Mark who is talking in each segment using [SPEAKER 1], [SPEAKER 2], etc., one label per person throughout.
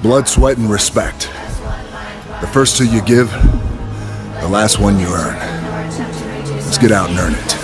[SPEAKER 1] Blood, sweat, and respect. The first two you give, the last one you earn. Let's get out and earn it.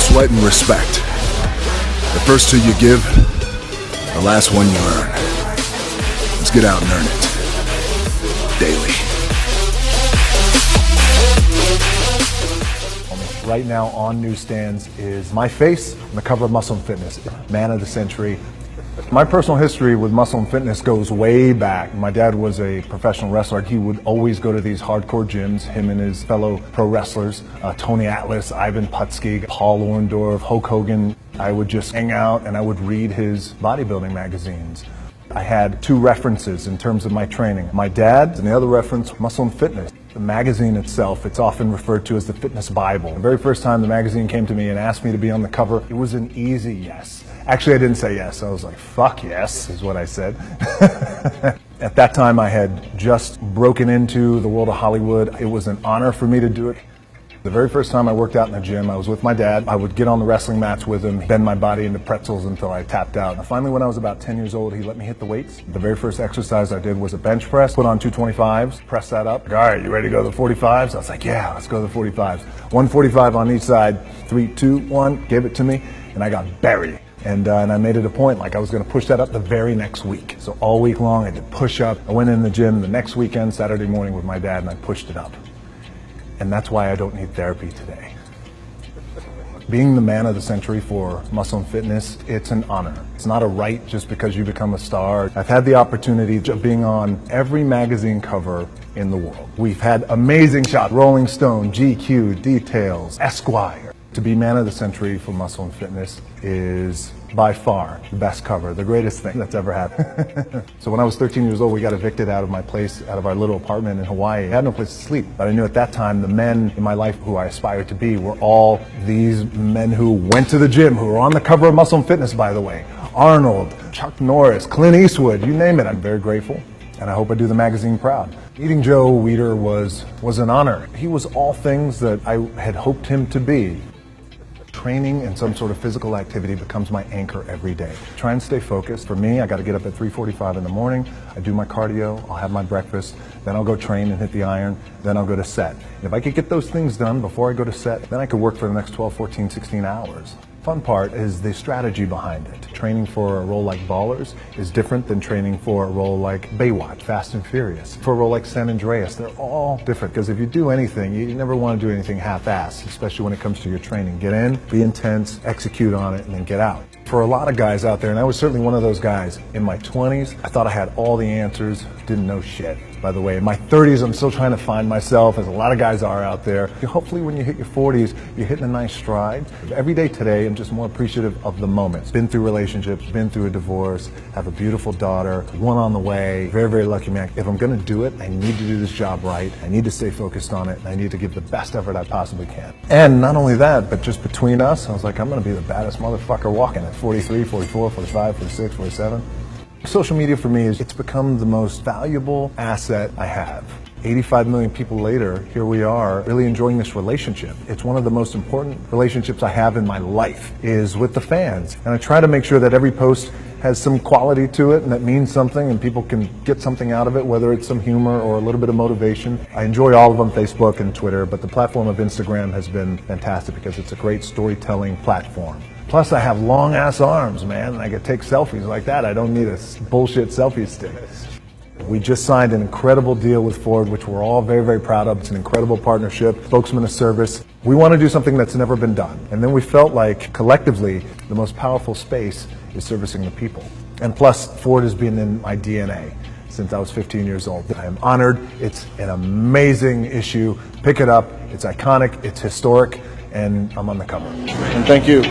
[SPEAKER 1] Sweat and respect. The first two you give, the last one you earn. Let's get out and earn it. Daily.
[SPEAKER 2] Right now on newsstands is my face on the cover of Muscle and Fitness, Man of the Century. My personal history with Muscle and Fitness goes way back. My dad was a professional wrestler. He would always go to these hardcore gyms, him and his fellow pro wrestlers, Tony Atlas, Ivan Putski, Paul Orndorff, Hulk Hogan. I would just hang out and I would read his bodybuilding magazines. I had two references in terms of my training. My dad, and the other reference, Muscle and Fitness. The magazine itself, it's often referred to as the Fitness Bible. The very first time the magazine came to me and asked me to be on the cover, it was an easy yes. Actually, I didn't say yes. I was like, fuck yes, is what I said. At that time, I had just broken into the world of Hollywood. It was an honor for me to do it. The very first time I worked out in the gym, I was with my dad. I would get on the wrestling mats with him, bend my body into pretzels until I tapped out. And finally, when I was about 10 years old, he let me hit the weights. The very first exercise I did was a bench press, put on 225s, press that up. Like, all right, you ready to go to the 45s? I was like, yeah, let's go to the 45s. 145 on each side, 3, 2, 1, gave it to me, and I got buried. And I made it a point, like I was gonna push that up the very next week. So all week long, I did push up. I went in the gym the next weekend, Saturday morning with my dad, and I pushed it up. And that's why I don't need therapy today. Being the man of the century for Muscle and Fitness, it's an honor. It's not a right just because you become a star. I've had the opportunity of being on every magazine cover in the world. We've had amazing shots, Rolling Stone, GQ, Details, Esquire. To be man of the century for Muscle and Fitness is by far the best cover, the greatest thing that's ever happened. So when I was 13 years old, we got evicted out of my place, out of our little apartment in Hawaii. I had no place to sleep, but I knew at that time the men in my life who I aspired to be were all these men who went to the gym, who were on the cover of Muscle and Fitness, by the way. Arnold, Chuck Norris, Clint Eastwood, you name it. I'm very grateful, and I hope I do the magazine proud. Meeting Joe Weider was an honor. He was all things that I had hoped him to be. Training and some sort of physical activity becomes my anchor every day. Try and stay focused. For me, I got to get up at 3:45 in the morning. I do my cardio, I'll have my breakfast, then I'll go train and hit the iron, then I'll go to set. And if I could get those things done before I go to set, then I could work for the next 12, 14, 16 hours. Fun part is the strategy behind it. Training for a role like Ballers is different than training for a role like Baywatch, Fast and Furious. For a role like San Andreas, they're all different because if you do anything, you never want to do anything half-assed, especially when it comes to your training. Get in, be intense, execute on it, and then get out. For a lot of guys out there, and I was certainly one of those guys, in my 20s, I thought I had all the answers, didn't know shit. By the way, in my 30s, I'm still trying to find myself, as a lot of guys are out there. Hopefully when you hit your 40s, you're hitting a nice stride. Every day today, I'm just more appreciative of the moments. Been through relationships, been through a divorce, have a beautiful daughter, one on the way, very, very lucky man. If I'm gonna do it, I need to do this job right. I need to stay focused on it, and I need to give the best effort I possibly can. And not only that, but just between us, I was like, I'm gonna be the baddest motherfucker walking at 43, 44, 45, 46, 47. Social media for me it's become the most valuable asset I have. 85 million people later, here we are, really enjoying this relationship. It's one of the most important relationships I have in my life, is with the fans. And I try to make sure that every post has some quality to it and that means something and people can get something out of it, whether it's some humor or a little bit of motivation. I enjoy all of them, Facebook and Twitter, but the platform of Instagram has been fantastic because it's a great storytelling platform. Plus, I have long-ass arms, man, and I can take selfies like that. I don't need a bullshit selfie stick. We just signed an incredible deal with Ford, which we're all very, very proud of. It's an incredible partnership, spokesman of service. We want to do something that's never been done. And then we felt like, collectively, the most powerful space is servicing the people. And plus, Ford has been in my DNA since I was 15 years old. I am honored. It's an amazing issue. Pick it up. It's iconic. It's historic. And I'm on the cover. And thank you.